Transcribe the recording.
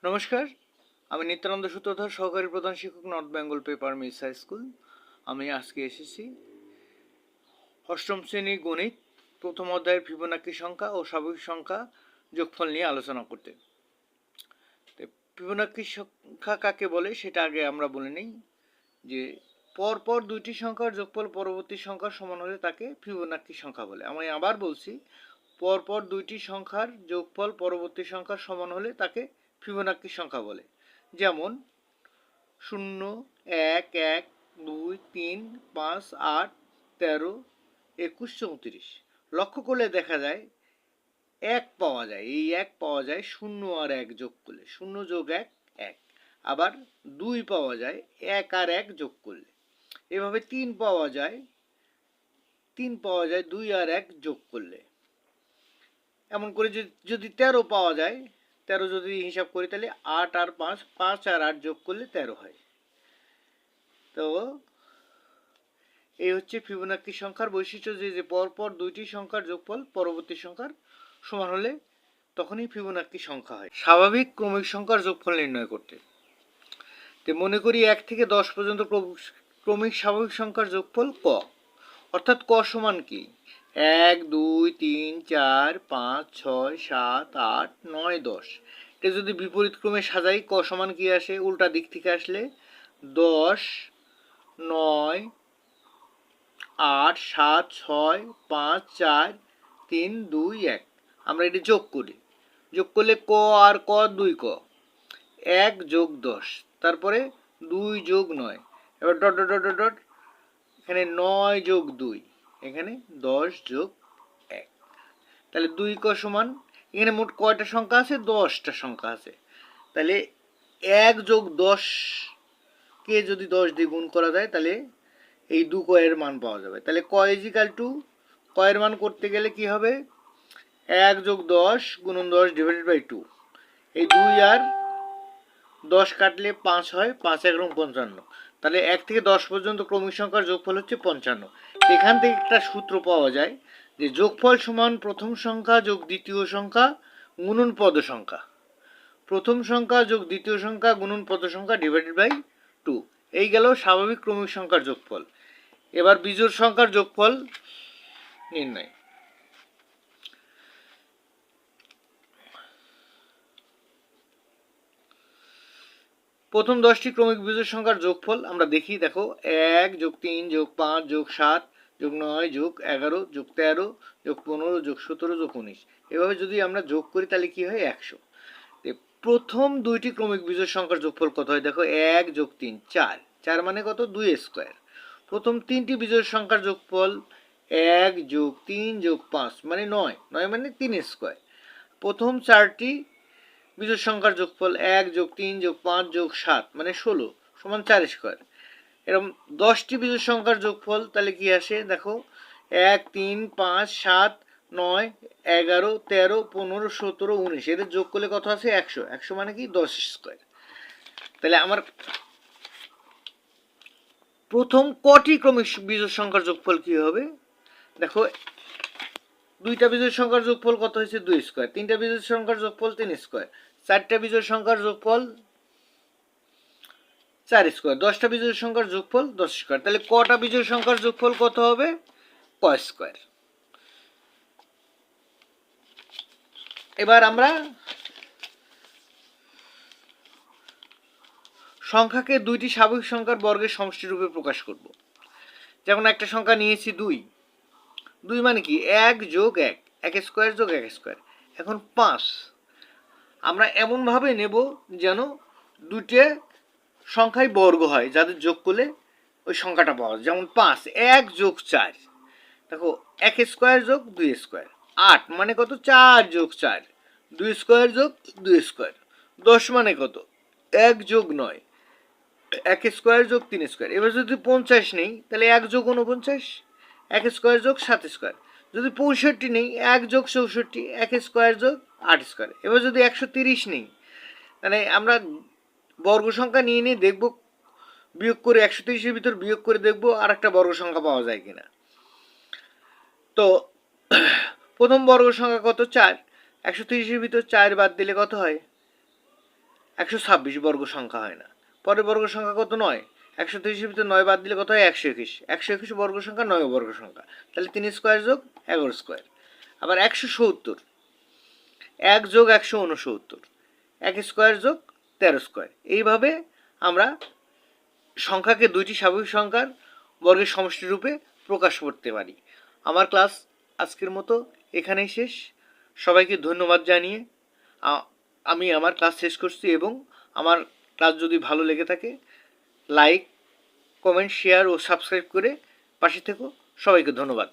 নমস্কার, আমি নিত্যানন্দ সূত্রধর, সহকারী প্রধান শিক্ষক, North Bengal Paper Mills High School. আমি আজকে এসেছি অষ্টম শ্রেণী গণিত প্রথম অধ্যায়ের ফিবোনাক্কি সংখ্যা ও স্বাভাবিক সংখ্যা যোগফল নিয়ে আলোচনা করতে। ফিবোনাক্কি সংখ্যা কাকে বলে সেটা আগে আমরা বলে নিই যে পরপর দুইটি সংখ্যার যোগফল পরবর্তী সংখ্যার সমান হলে তাকে ফিবোনাক্কি সংখ্যা বলে। আমি আবার বলছি, পরপর দুইটি সংখ্যার যোগফল পরবর্তী সংখ্যার সমান হলে তাকে ফিবোনাক্কি সংখ্যা বলে। যেমন 0, 1, 1, 2, 3, 5, 8, 13, 21, 34। লক্ষ্য করলে দেখা যায় এক পাওয়া যায়, এই এক পাওয়া যায় 0 আর 1 যোগ করলে, 0 যোগ 1 1। আবার 2 পাওয়া যায় 1 আর 1 যোগ করলে। এভাবে 3 পাওয়া যায় 2 আর 1 যোগ করলে। এমন করে যদি 13 পাওয়া যায়, 13 যদি হিসাব করি তাহলে 8 আর 5, 5 আর 8 যোগ করলে 13 হয়। তো এই হচ্ছে ফিবোনাক্কি সংখ্যার বৈশিষ্ট্য, যে পরপর দুইটি সংখ্যার যোগফল পরবর্তী সংখ্যার সমান হলে তখনই ফিবোনাক্কি সংখ্যা হয়। স্বাভাবিক ক্রমিক সংখ্যার যোগফল নির্ণয় করতে তো মনে করি 1 থেকে 10 পর্যন্ত ক্রমিক স্বাভাবিক সংখ্যার যোগফল ক, অর্থাৎ ক সমান কি 1, 2, 3, 4, 5, 6, 7, 8, 9, 10। এটা যদি বিপরীত ক্রমে সাজাই ক সমান কি আসে, উল্টা দিক থেকে আসলে 10, 9, 8, 7, 6, 5, 4, 3, 2, 1। আমরা এটি যোগ করি, যোগ করলে ক আর ক 2 ক, 1 যোগ 10, তারপরে 2 যোগ 9, এবার ডট ডট ডট ডট, এখানে 9 যোগ 2, এখানে 10 যোগ 1। তাহলে 2 ক সমান, এখানে মোট কয়টা সংখ্যা আছে, 10টা সংখ্যা আছে। তাহলে 1 যোগ 10 কে যদি 10 দিয়ে গুণ করা যায় তাহলে এই 2 ক এর মান পাওয়া যাবে। তাহলে ক ইজিক্যাল টু, ক এর মান করতে গেলে কি হবে, 1 যোগ 10 গুণন 10 ডিভাইডেড বাই 2। এই 2 আর 10 কাটলে 5 হয়, 5 1 55। তাহলে 1 থেকে 10 পর্যন্ত ক্রমিক সংখ্যার যোগফল হচ্ছে 55। এখান থেকে একটা সূত্র পাওয়া যায় যে যোগফল সমান প্রথম সংখ্যা যোগ দ্বিতীয় সংখ্যা গুণন পদ সংখ্যা, প্রথম সংখ্যা যোগ দ্বিতীয় সংখ্যা গুণন পদ সংখ্যা ডিভাইডেড বাই 2। এই গেল স্বাভাবিক ক্রমিক সংখ্যার যোগফল। এবার বিজোড় সংখ্যার যোগফল নির্ণয়। প্রথম 10টি ক্রমিক বিজোড় সংখ্যার যোগফল আমরা দেখি। দেখো 1 যোগ 3 যোগ 5 যোগ 7 যোগ 9 যোগ 11 যোগ 13 যোগ 15 যোগ 17 যোগ 19। এভাবে যদি আমরা যোগ করি তাহলে কি হয়, 100। প্রথম দুইটি ক্রমিক বিজোড় সংখ্যার যোগফল কত হয়, দেখো 1 যোগ 3 4, 4 মানে কত, 2 স্কোয়ার। প্রথম তিনটি বিজোড় সংখ্যার যোগফল 1 যোগ 3 যোগ 5 মানে 9, 9 মানে 3 স্কোয়ার। প্রথম চারটি বিজোড় সংখ্যার যোগফল 1 যোগ 3 যোগ 5 যোগ 7 মানে 16 সমান 4 স্কোয়ার। এরকম 10টি বিজোড় সংখ্যার যোগফল তাহলে কি আসে, দেখো 1, 3, 5, 7, 9, 11, 13, 15, 17, 19, এদের যোগ করলে কত আছে, 100। 100 মানে কি 10 স্কোয়ার। তাহলে আমার প্রথম কটি ক্রমিক বিজোড় সংখ্যার যোগফল কি হবে, দেখো দুইটা বিজোড় সংখ্যার যোগফল কত হয়েছে, 2 স্কোয়ার। তিনটা বিজোড় সংখ্যার যোগফল 3 স্কোয়ার। চারটা বিজোড় সংখ্যার যোগফল 4 স্কোয়ার। 10টা বিজোড় সংখ্যার যোগফল 10 স্কোয়ার। তাহলে কটা বিজোড় সংখ্যার যোগফল কত হবে, ক স্কোয়ার। এবার আমরা সংখ্যাকে দুইটি স্বাভাবিক সংখ্যার বর্গের সমষ্টি রূপে প্রকাশ করব। যেমন একটা সংখ্যা নিয়েছি 2, 2 মানে কি 1 যোগ 1, 1 স্কোয়ার যোগ 1 স্কোয়ার। এখন 5 আমরা এমনভাবে নেব যেন দুটো সংখ্যাই বর্গ হয়, যাদের যোগ করলে ওই সংখ্যাটা পাওয়া যায়। যেমন 5, 1 যোগ 4, দেখো 1 স্কোয়ার যোগ 2 স্কোয়ার। 8 মানে কত, 4 যোগ 4, 2 স্কোয়ার যোগ 2 স্কোয়ার। 10 মানে কত, 1 যোগ 9, 1 স্কোয়ার যোগ 3 স্কোয়ার। এবার যদি 50 নেই তাহলে 1 যোগ 49, 1 স্কোয়ার যোগ 7 স্কোয়ার। যদি 65 নেই, 1 যোগ 64, 1 স্কোয়ার যোগ 8 স্কোয়ার। এবার যদি 130 নেই, মানে আমরা বর্গ সংখ্যা নিয়ে নিয়ে দেখব, বিয়োগ করে 130-এর ভিতর বিয়োগ করে দেখব আর একটা বর্গ সংখ্যা পাওয়া যায় কিনা। তো প্রথম বর্গ সংখ্যা কত, 4। 130-এর ভিতর 4 বাদ দিলে কত হয়, 126 বর্গ সংখ্যা হয় না। পরের বর্গ সংখ্যা কত? 9। 130 ভিতরে 9 বাদ দিলে কত হয়? 121। 121 বর্গ সংখ্যা 9 বর্গ সংখ্যা, তাহলে 3 স্কোয়ার যোগ 11 স্কোয়ার। আবার 170, 1 যোগ 169, 1 স্কোয়ার যোগ 13 স্কোয়ার। এইভাবে আমরা সংখ্যাকে দুইটি স্বাভাবিক সংখ্যার বর্গের সমষ্টি রূপে প্রকাশ করতে পারি। আমার ক্লাস আজকের মতো এখানেই শেষ। সবাইকে ধন্যবাদ জানিয়ে আমি আমার ক্লাস শেষ করছি, এবং আমার ক্লাস যদি ভালো লেগে থাকে লাইক, কমেন্ট, শেয়ার ও সাবস্ক্রাইব করে পাশে থেকো। সবাইকে ধন্যবাদ।